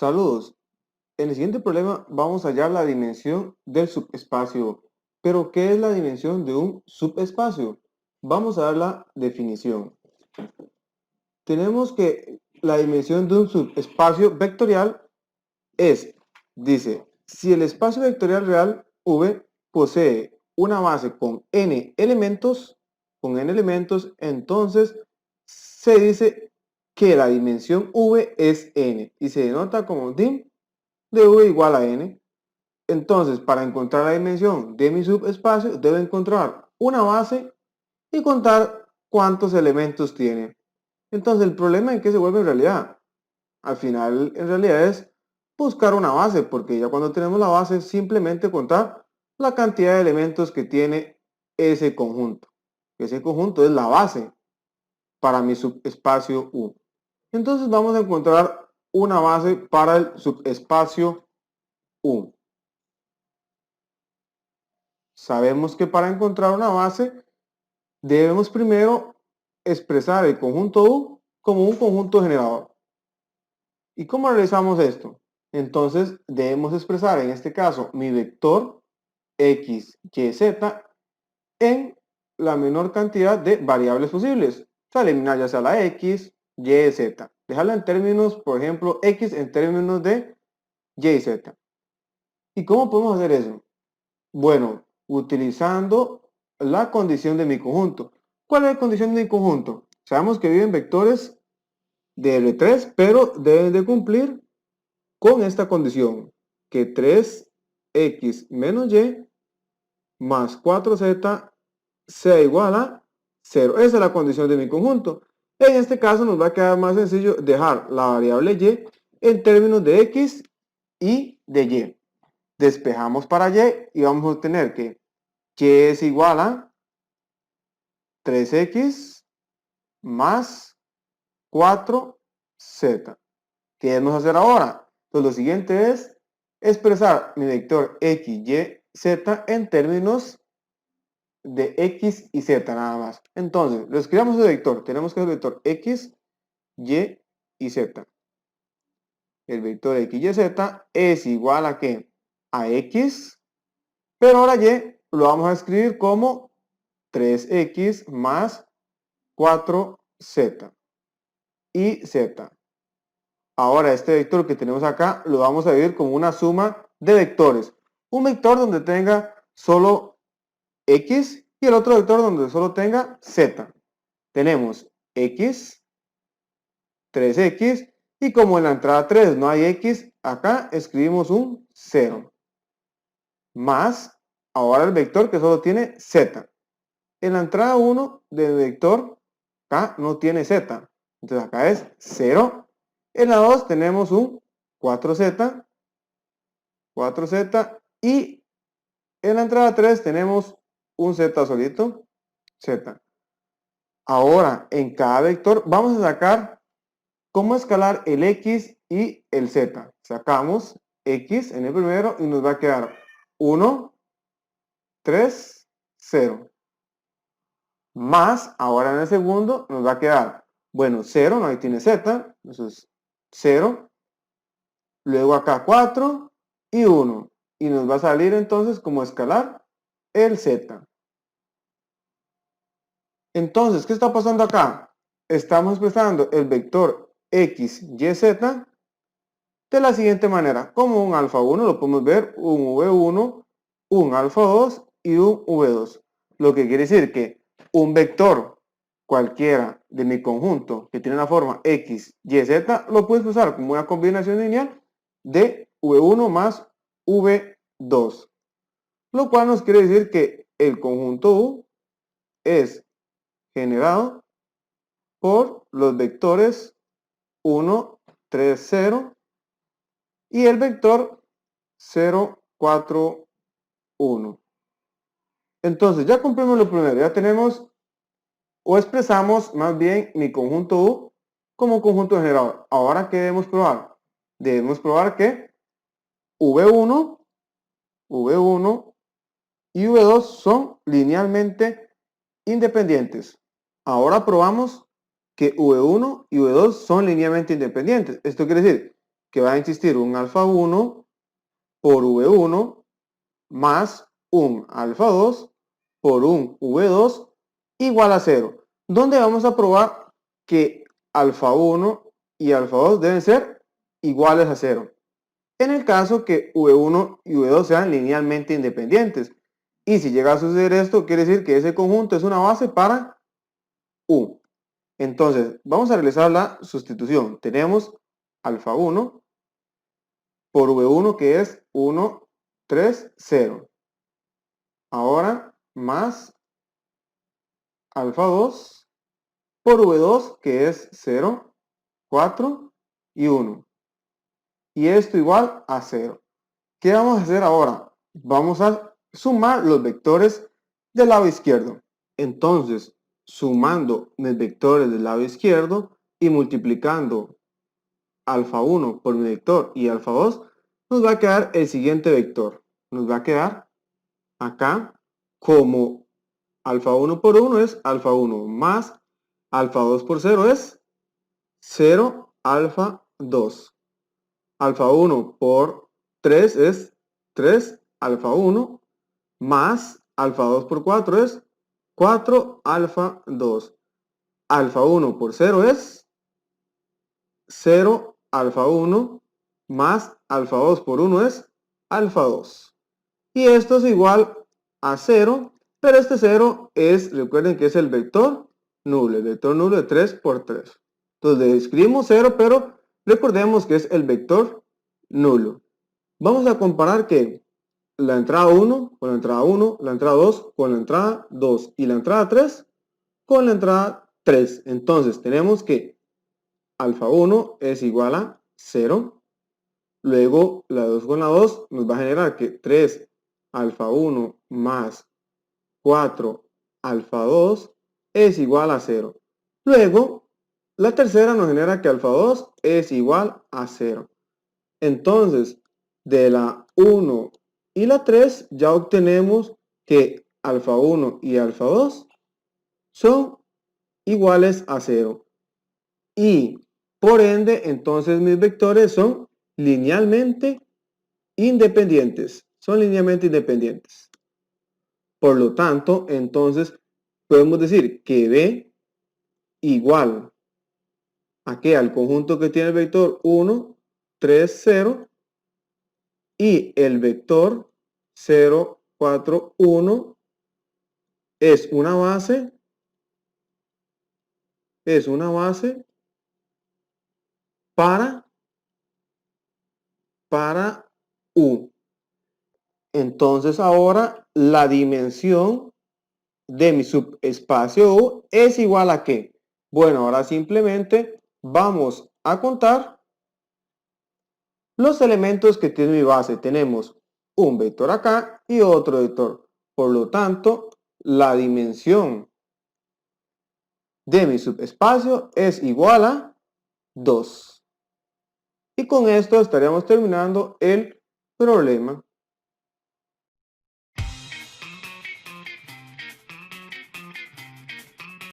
Saludos. En el siguiente problema vamos a hallar la dimensión del subespacio. ¿Pero qué es la dimensión de un subespacio? Vamos a dar la definición. Tenemos que la dimensión de un subespacio vectorial dice, si el espacio vectorial real V posee una base con n elementos, entonces se dice que la dimensión V es n y se denota como dim de V igual a n. Entonces, para encontrar la dimensión de mi subespacio, debo encontrar una base y contar cuántos elementos tiene. Entonces, el problema en qué se vuelve en realidad. Al final, en realidad es buscar una base, porque ya cuando tenemos la base, simplemente contar la cantidad de elementos que tiene ese conjunto. Ese conjunto es la base para mi subespacio U. Entonces, vamos a encontrar una base para el subespacio U. Sabemos que para encontrar una base debemos primero expresar el conjunto U como un conjunto generador. ¿Y cómo realizamos esto? Entonces debemos expresar en este caso mi vector x, y, z en la menor cantidad de variables posibles. O sea, eliminar ya sea la x, y, z. Dejarla en términos, por ejemplo, x en términos de y y z. ¿Y cómo podemos hacer eso? Bueno, utilizando la condición de mi conjunto. ¿Cuál es la condición de mi conjunto? Sabemos que viven vectores de R3, pero deben de cumplir con esta condición, que 3x menos y más 4z sea igual a 0. Esa es la condición de mi conjunto. En este caso nos va a quedar más sencillo dejar la variable y en términos de x y de y. Despejamos para y vamos a obtener que y es igual a 3x más 4z. ¿Qué debemos hacer ahora? Pues lo siguiente es expresar mi vector x, y, z en términos de x y z nada más. Entonces, lo escribamos el vector. Tenemos que el vector x, y z. El vector x, y, z es igual a ¿qué? A x, pero ahora y lo vamos a escribir como 3x más 4z y z. Ahora este vector que tenemos acá lo vamos a dividir como una suma de vectores. Un vector donde tenga solo x y el otro vector donde solo tenga z. Tenemos x, 3x y como en la entrada 3 no hay x, acá escribimos un 0. Más, ahora el vector que solo tiene z. En la entrada 1 del vector acá no tiene z. Entonces acá es 0. En la 2 tenemos un 4z y en la entrada 3 tenemos un z solito, z. Ahora, en cada vector vamos a sacar cómo escalar el x y el z. Sacamos x en el primero y nos va a quedar 1, 3, 0. Más, ahora en el segundo nos va a quedar, bueno, 0, no ahí tiene z, eso es 0. Luego acá 4 y 1. Y nos va a salir entonces como escalar el z. Entonces, ¿qué está pasando acá? Estamos expresando el vector x, y, z de la siguiente manera. Como un alfa 1 lo podemos ver un v1, un alfa 2 y un v2. Lo que quiere decir que un vector cualquiera de mi conjunto que tiene la forma x, y, z lo puedes usar como una combinación lineal de v1 más v2. Lo cual nos quiere decir que el conjunto U es generado por los vectores 1, 3, 0 y el vector 0, 4, 1. Entonces ya cumplimos lo primero, ya tenemos o expresamos más bien mi conjunto U como conjunto generador. Ahora, ¿qué debemos probar? Debemos probar que V1 y V2 son linealmente independientes. Ahora probamos que V1 y V2 son linealmente independientes. Esto quiere decir que va a existir un alfa 1 por V1 más un alfa 2 por un V2 igual a 0. Donde vamos a probar que alfa 1 y alfa 2 deben ser iguales a 0. En el caso que V1 y V2 sean linealmente independientes. Y si llega a suceder esto, quiere decir que ese conjunto es una base para U. Entonces, vamos a realizar la sustitución. Tenemos alfa 1 por V1 que es 1, 3, 0. Ahora más alfa 2 por V2 que es 0, 4 y 1. Y esto igual a 0. ¿Qué vamos a hacer ahora? Vamos a sumar los vectores del lado izquierdo. Entonces, sumando mis vectores del lado izquierdo y multiplicando alfa 1 por mi vector y alfa 2, nos va a quedar el siguiente vector. Nos va a quedar acá como alfa 1 por 1 es alfa 1 más alfa 2 por 0 es 0 alfa 2. Alfa 1 por 3 es 3 alfa 1 más alfa 2 por 4 es 4 alfa 2. Alfa 1 por 0 es 0 alfa 1 más alfa 2 por 1 es alfa 2. Y esto es igual a 0, pero este 0 es, recuerden que es el vector nulo de 3 por 3. Entonces le escribimos 0, pero recordemos que es el vector nulo. Vamos a comparar que la entrada 1 con la entrada 1, la entrada 2 con la entrada 2 y la entrada 3 con la entrada 3. Entonces tenemos que alfa 1 es igual a 0. Luego la 2 con la 2 nos va a generar que 3 alfa 1 más 4 alfa 2 es igual a 0. Luego la tercera nos genera que alfa 2 es igual a 0. Entonces de la 1 y la 3 ya obtenemos que alfa 1 y alfa 2 son iguales a 0. Y por ende, entonces mis vectores son linealmente independientes. Son linealmente independientes. Por lo tanto, entonces podemos decir que B igual a que al conjunto que tiene el vector 1, 3, 0 y el vector 0, 4, 1 es una base para U. Entonces ahora la dimensión de mi subespacio U es igual a ¿qué? Bueno, ahora simplemente vamos a contar los elementos que tiene mi base. Tenemos un vector acá y otro vector. Por lo tanto, la dimensión de mi subespacio es igual a 2. Y con esto estaríamos terminando el problema.